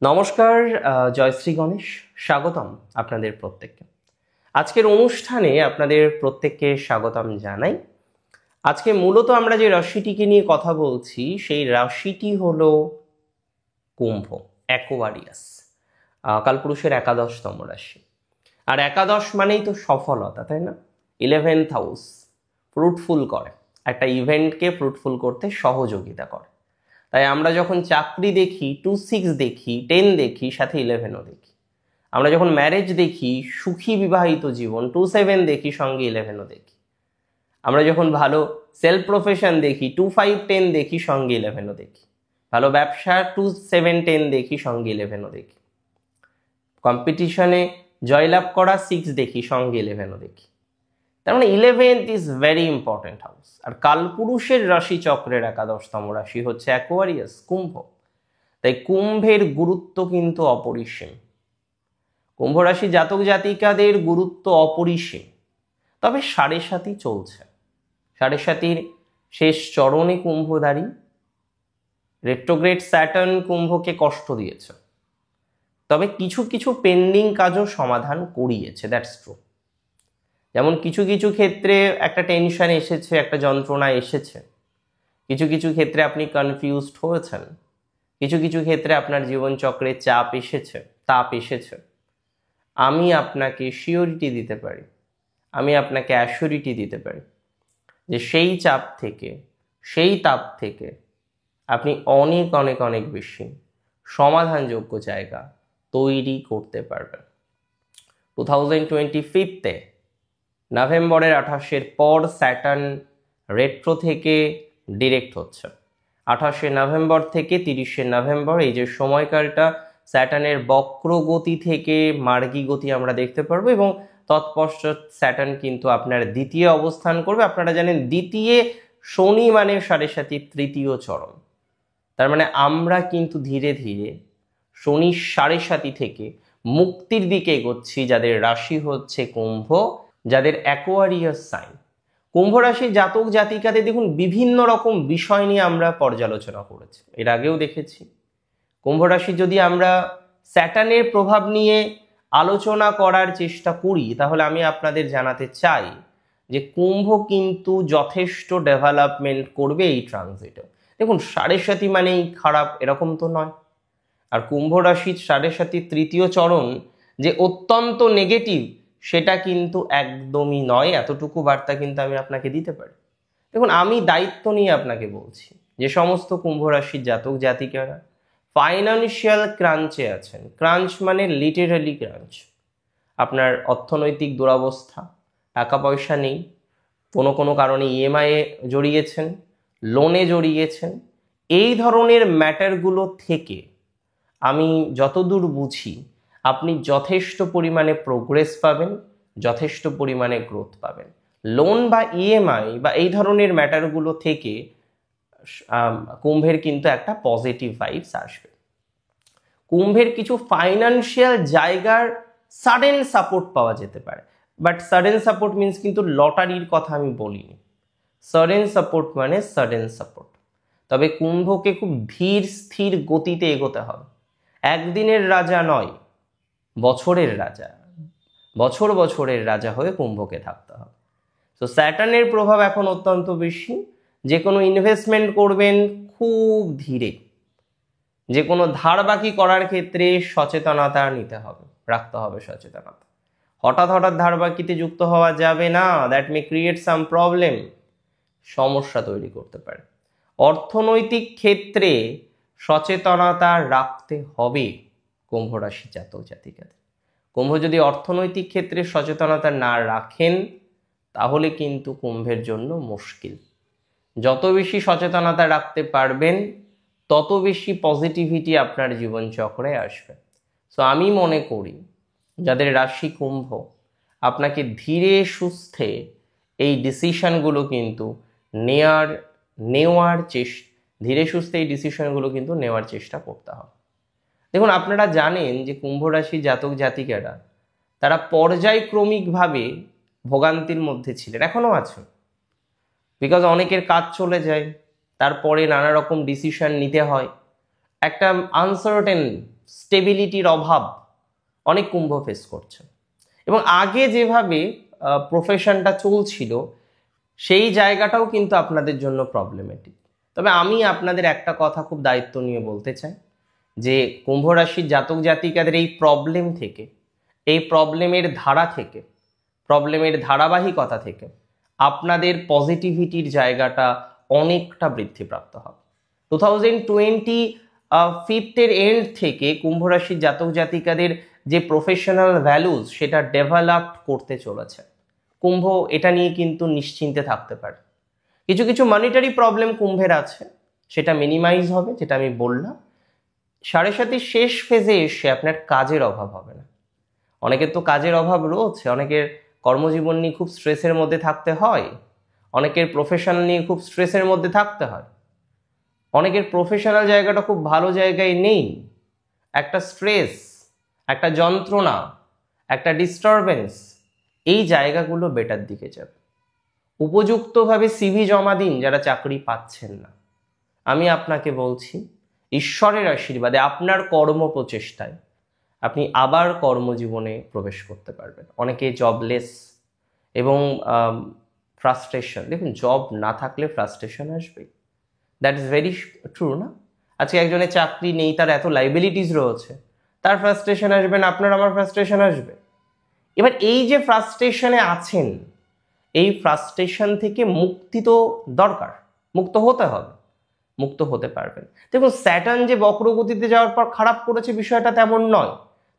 নমস্কার, জয়শ্রী গণেশ, স্বাগতম আপনাদের প্রত্যেককে। আজকের অনুষ্ঠানে আপনাদের প্রত্যেককে স্বাগতম জানাই। আজকে মূলত আমরা যে রাশিটিকে নিয়ে কথা বলছি সেই রাশিটি হলো কুম্ভ, অ্যাকোয়ারিয়াস, কালপুরুষের একাদশতম রাশি। আর একাদশ মানেই তো সফলতা, তাই না? 11th হাউস ফ্রুটফুল করে, একটা ইভেন্টকে ফ্রুটফুল করতে সহযোগিতা করে। তাই আমরা যখন চাকরি দেখি 2-6 দেখি, 10 দেখি, সাথে 11ও দেখি। আমরা যখন ম্যারেজ দেখি, সুখী বিবাহিত জীবন 2-7 দেখি, সঙ্গে 11ও দেখি। আমরা যখন ভালো সেলফ প্রফেশন দেখি 2-5-10 দেখি, সঙ্গে 11ও দেখি। ভালো ব্যবসা 2-7-10 দেখি, সঙ্গে 11ও দেখি। কম্পিটিশনে জয়লাভ করা 6 দেখি, সঙ্গে 11ও দেখি। তার মানে 11th is very important house. আর কালপুরুষের রাশি চক্রের একাদশতম রাশি হচ্ছে অ্যাকোয়ারিয়াস, কুম্ভ। তাই কুম্ভের গুরুত্ব কিন্তু অপরিসীম। কুম্ভ রাশি জাতক জাতিকাদের গুরুত্ব অপরিসীম। তবে 7.5 চলছে, 7.5 শেষ চরণে কুম্ভ দাঁড়িয়ে। রেট্রোগ্রেড স্যাটার্ন কুম্ভকে কষ্ট দিয়েছে, তবে কিছু কিছু পেন্ডিং কাজও সমাধান করিয়েছে, দ্যাটস ট্রু। যেমন কিছু কিছু ক্ষেত্রে একটা টেনশন এসেছে, একটা যন্ত্রণা এসেছে, কিছু কিছু ক্ষেত্রে আপনি কনফিউজড হয়েছেন, কিছু কিছু ক্ষেত্রে আপনার জীবনচক্রে চাপ এসেছে, তাপ এসেছে। আমি আপনাকে শিওরিটি দিতে পারি, আমি আপনাকে অ্যাসিওরিটি দিতে পারি যে সেই চাপ থেকে, সেই তাপ থেকে আপনি অনেক অনেক অনেক বেশি সমাধানযোগ্য জায়গা তৈরি করতে পারবেন। 2025-তে নভেম্বরের 28-এর পর স্যাটার্ন রেট্রো থেকে ডিরেক্ট হচ্ছে। 28শে নভেম্বর থেকে 30শে নভেম্বর, এই যে সময়কালটা স্যাটার্নের বক্রগতি থেকে মার্গী গতি আমরা দেখতে পারবো। এবং তৎপশ্চাৎ স্যাটার্ন কিন্তু আপনার দ্বিতীয় অবস্থান করবে। আপনারা জানেন দ্বিতীয় শনি মানে 7.5 তৃতীয় চরণ। তার মানে আমরা কিন্তু ধীরে ধীরে শনি 7.5 থেকে মুক্তির দিকে এগোচ্ছি, যাদের রাশি হচ্ছে কুম্ভ, যাদের অ্যাকোয়ারিয়াস সাইন। কুম্ভ রাশির জাতক জাতিকাদের দেখুন বিভিন্ন রকম বিষয় নিয়ে আমরা পর্যালোচনা করেছি, এর আগেও দেখেছি। কুম্ভ রাশি যদি আমরা স্যাটার্নের প্রভাব নিয়ে আলোচনা করার চেষ্টা করি, তাহলে আমি আপনাদের জানাতে চাই যে কুম্ভ কিন্তু যথেষ্ট ডেভেলপমেন্ট করবে এই ট্রানজিটে। দেখুন 7.5 মানেই খারাপ এরকম তো নয়। আর কুম্ভ রাশির 7.5 তৃতীয় চরণ যে অত্যন্ত নেগেটিভ সেটা কিন্তু একদমই নয়, এতটুকু বার্তা কিন্তু আমি আপনাকে দিতে পারি। দেখুন আমি দায়িত্ব নিয়ে আপনাকে বলছি, যে সমস্ত কুম্ভ রাশির জাতক জাতিকারা ফাইন্যান্সিয়াল ক্রাঞ্চে আছেন, ক্রাঞ্চ মানে লিটারালি ক্রাঞ্চ, আপনার অর্থনৈতিক দুরবস্থা, টাকা পয়সা নেই, কোনো কোনো কারণে ইএমআই এ জড়িয়েছেন, লোনে জড়িয়েছেন, এই ধরনের ম্যাটারগুলো থেকে আমি যতদূর বুঝি আপনি যথেষ্ট পরিমাণে প্রোগ্রেস পাবেন, যথেষ্ট পরিমাণে গ্রোথ পাবেন। লোন বা ইএমআই বা এই ধরনের ম্যাটারগুলো থেকে কুম্ভের কিন্তু একটা পজিটিভ ভাইবস আসবে। কুম্ভের কিছু ফাইন্যান্সিয়াল জায়গার সাডেন সাপোর্ট পাওয়া যেতে পারে, বাট সাডেন সাপোর্ট মিনস কিন্তু লটারির কথা আমি বলিনি। সাডেন সাপোর্ট মানে সাডেন সাপোর্ট। তবে কুম্ভকে খুব ধীর স্থির গতিতে এগোতে হবে। একদিনের রাজা নয়, বছরের রাজা, বছর বছরের রাজা হয়ে কুম্ভকে থাকতে হবে। তো স্যাটার্নের প্রভাব এখন অত্যন্ত বেশি। যে কোনো ইনভেস্টমেন্ট করবেন খুব ধীরে, যে কোনো ধার বাকি করার ক্ষেত্রে সচেতনতা নিতে হবে, রাখতে হবে সচেতনতা। হঠাৎ হঠাৎ ধার বাকিতে যুক্ত হওয়া যাবে না, that may create some problem, সমস্যা তৈরি করতে পারে। অর্থনৈতিক ক্ষেত্রে সচেতনতা রাখতে হবে কুম্ভ রাশি জাতক জাতিকাদের। কুম্ভ যদি অর্থনৈতিক ক্ষেত্রে সচেতনতা না রাখেন তাহলে কিন্তু কুম্ভের জন্য মুশকিল। যত বেশি সচেতনতা রাখতে পারবেন তত বেশি পজিটিভিটি আপনার জীবনচক্রে আসবে। সো আমি মনে করি যাদের রাশি কুম্ভ, আপনাকে ধীরে সুস্থে এই ডিসিশনগুলো কিন্তু নেওয়ার চেষ্টা করতে হবে। দেখুন আপনারা জানেন যে কুম্ভ রাশি জাতক জাতিকারা তারা পর্যায়ক্রমিকভাবে ভোগান্তির মধ্যে ছিলেন, এখনো আছেন। বিকজ অনেকের কাজ চলে যায়, তারপরে নানা রকম ডিসিশন নিতে হয়, একটা আনসার্টেন স্টেবিলিটির অভাব অনেক কুম্ভ ফেস করছে। এবং আগে যেভাবে প্রফেশনটা চলছিল সেই জায়গাটাও কিন্তু আপনাদের জন্য প্রবলেমেটিক। তবে আমি আপনাদের একটা কথা খুব দায়িত্ব নিয়ে বলতে চাই যে কুম্ভ রাশির জাতক জাতিকাদের এই প্রবলেম থেকে, এই প্রবলেমের ধারা থেকে, প্রবলেমের ধারাবাহিকতা থেকে আপনাদের পজিটিভিটির জায়গাটা অনেকটা বৃদ্ধিপ্রাপ্ত হবে। 2025 এন্ড থেকে কুম্ভ রাশির জাতক জাতিকাদের যে প্রফেশনাল ভ্যালুজ সেটা ডেভেলপ করতে চলেছে। কুম্ভ এটা নিয়ে কিন্তু নিশ্চিন্তে থাকতে পারে। কিছু কিছু মনিটারি প্রবলেম কুম্ভের আছে, সেটা মিনিমাইজ হবে, যেটা আমি বললাম। 7.5 শেষ ফেজে এসে আপনার কাজের অভাব হবে না। অনেকের তো কাজের অভাব রয়েছে, অনেকের কর্মজীবন নিয়ে খুব স্ট্রেসের মধ্যে থাকতে হয়, অনেকের প্রফেশনাল নিয়ে খুব স্ট্রেসের মধ্যে থাকতে হয়, অনেকের প্রফেশনাল জায়গাটা খুব ভালো জায়গায় নেই। একটা স্ট্রেস, একটা যন্ত্রণা, একটা ডিস্টারবেন্স, এই জায়গাগুলো বেটার দিকে যাবে। উপযুক্তভাবে সিভি জমা দিন যারা চাকরি পাচ্ছেন না। আমি আপনাকে বলছি, ঈশ্বরের আশীর্বাদে আপনার কর্ম প্রচেষ্টায় আপনি আবার কর্মজীবনে প্রবেশ করতে পারবেন। অনেকে জবলেস এবং ফ্রাস্ট্রেশন, দেখুন জব না থাকলে ফ্রাস্ট্রেশন আসবে, দ্যাট ইজ ভেরি ট্রু না? আজকে একজনের চাকরি নেই, তার এত লাইবিলিটিস রয়েছে, তার ফ্রাস্ট্রেশন আসবে না, আপনার আমার ফ্রাস্ট্রেশন আসবে। এবার এই যে ফ্রাস্ট্রেশনে আছেন, এই ফ্রাস্ট্রেশন থেকে মুক্তি তো দরকার, মুক্ত হতে হবে, মুক্ত হতে পারবেন। দেখুন স্যাটার্ন যে বক্রগতিতে যাওয়ার পর খারাপ করেছে বিষয়টা তেমন নয়,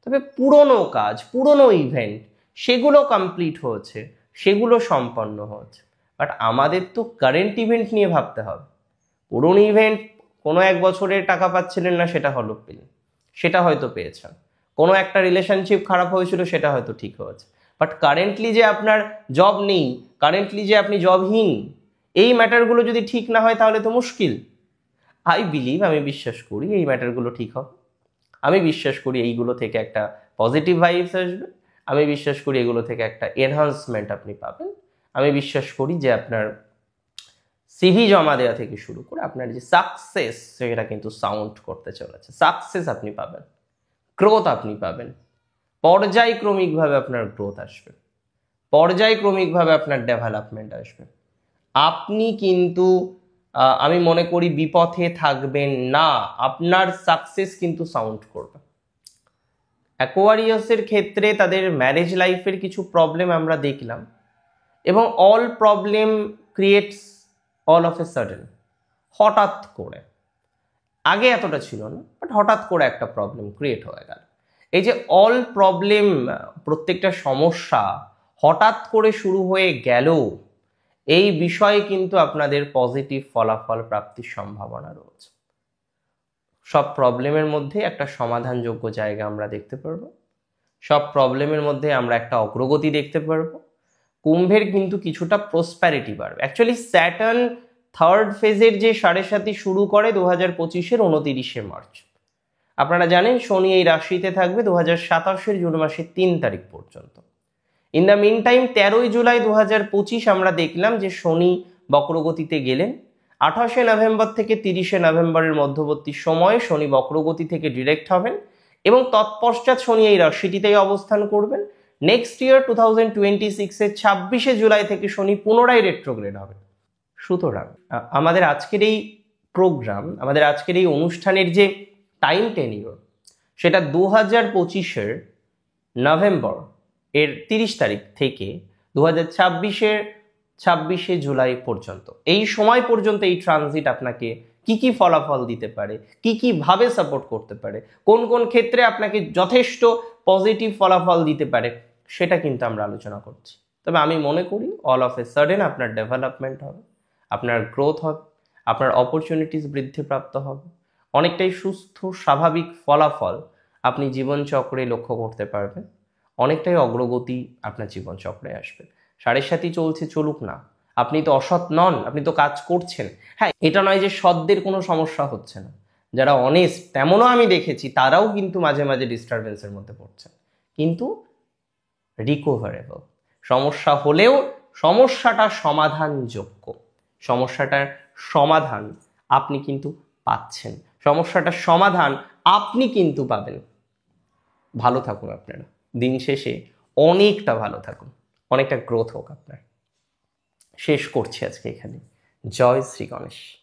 তবে পুরনো কাজ, পুরনো ইভেন্ট সেগুলো কমপ্লিট হয়েছে, সেগুলো সম্পন্ন হয়েছে। বাট আমাদের তো কারেন্ট ইভেন্ট নিয়ে ভাবতে হবে। পুরনো ইভেন্ট, কোনো এক বছরের টাকা পাচ্ছিলেন না, সেটা হলো পেলেন, সেটা হয়তো পেয়েছেন। কোনো একটা রিলেশনশিপ খারাপ হয়েছিল, সেটা হয়তো ঠিক হয়েছে। বাট কারেন্টলি যে আপনার জব নেই, কারেন্টলি যে আপনি জবহীন, এই ম্যাটারগুলো যদি ঠিক না হয় তাহলে তো মুশকিল। আমি বিশ্বাস করি এই ম্যাটারগুলো ঠিক হবে। আমি বিশ্বাস করি এইগুলো থেকে একটা পজিটিভ ভাইবস আসবে। আমি বিশ্বাস করি এগুলো থেকে একটা এনহান্সমেন্ট আপনি পাবেন। আমি বিশ্বাস করি যে আপনার সিভি জমা দেওয়া থেকে শুরু করে আপনার যে সাকসেস, সেটা কিন্তু সাউন্ড করতে চলেছে। সাকসেস আপনি পাবেন, গ্রোথ আপনি পাবেন, পর্যায়ক্রমিকভাবে আপনার গ্রোথ আসবে, পর্যায়ক্রমিকভাবে আপনার ডেভেলপমেন্ট আসবে। আপনি কিন্তু আমি মনে করি বিপথে থাকবেন না, আপনার সাকসেস কিন্তু সাউন্ড করবে। অ্যাকোয়ারিয়াসের ক্ষেত্রে তাদের ম্যারেজ লাইফের কিছু প্রবলেম আমরা দেখলাম, এবং all problem creates all of a sudden, হঠাৎ করে, আগে এতটা ছিল না, বাট হঠাৎ করে একটা প্রবলেম ক্রিয়েট হয়ে গেল। এই যে অল প্রবলেম, প্রত্যেকটা সমস্যা হঠাৎ করে শুরু হয়ে গেল, এই বিষয়ে কিন্তু আপনাদের পজিটিভ ফলাফল প্রাপ্তির সম্ভাবনা রয়েছে। সব প্রবলেমের মধ্যে একটা সমাধানযোগ্য জায়গা আমরা দেখতে পারবো, সব প্রবলেমের মধ্যে আমরা একটা অগ্রগতি দেখতে পারবো। কুম্ভের কিন্তু কিছুটা প্রসপ্যারিটি বাড়বে। অ্যাকচুয়ালি স্যাটার্ন থার্ড ফেজের যে 7.5 শুরু করে 2025-এর 29শে মার্চ। আপনারা জানেন শনি এই রাশিতে থাকবে 2027-এর জুন মাসের 3 তারিখ পর্যন্ত। ইন দ্য মিন টাইম 13ই জুলাই 2025 আমরা দেখলাম যে শনি বক্রগতিতে গেলেন। 28শে নভেম্বর থেকে 30শে নভেম্বরের মধ্যবর্তী সময়ে শনি বক্রগতি থেকে ডিরেক্ট হবেন, এবং তৎপশ্চাৎ শনি এই রাশিটিতেই অবস্থান করবেন। নেক্সট ইয়ার 2026-এর 26শে জুলাই থেকে শনি পুনরায় রেট্রোগ্রেড হবে। সুতরাং আমাদের আজকের এই প্রোগ্রাম, আমাদের আজকের এই অনুষ্ঠানের যে টাইম টেনিওর, সেটা 2025-এর নভেম্বর এর 30 তারিখ থেকে 2026-এর 26শে জুলাই পর্যন্ত, এই সময় পর্যন্ত এই ট্রানজিট আপনাকে কি কি ফলাফল দিতে পারে, কি কি ভাবে সাপোর্ট করতে পারে, কোন কোন ক্ষেত্রে আপনাকে যথেষ্ট পজিটিভ ফলাফল দিতে পারে, সেটা কিন্তু আমরা আলোচনা করছি। তবে আমি মনে করি অল অফ এ সাডেন আপনার ডেভেলপমেন্ট হবে, আপনার গ্রোথ হবে, আপনার অপরচুনিটিস বৃদ্ধিপ্রাপ্ত হবে, অনেকটাই সুস্থ স্বাভাবিক ফলাফল আপনি জীবনচক্রে লক্ষ্য করতে পারবেন, অনেকটাই অগ্রগতি আপনার জীবনচক্রে আসবে। 7.5 চলছে, চলুক না, আপনি তো অসৎ নন, আপনি তো কাজ করছেন। হ্যাঁ, এটা নয় যে সৎদের কোনো সমস্যা হচ্ছে না, যারা অনেস্ট তেমনও আমি দেখেছি, তারাও কিন্তু মাঝে মাঝে ডিস্টারবেন্সের মধ্যে পড়ছেন, কিন্তু রিকভারেবল। সমস্যা হলেও সমস্যাটা সমাধানযোগ্য, সমস্যাটার সমাধান আপনি কিন্তু পাচ্ছেন। সমস্যাটার সমাধান আপনি কিন্তু পাবেন। ভালো থাকুন আপনারা, দিন শেষে অনেকটা ভালো থাকুন, অনেকটা গ্রোথ হোক আপনার। শেষ করছি আজকে এখানে। জয় শ্রী গণেশ।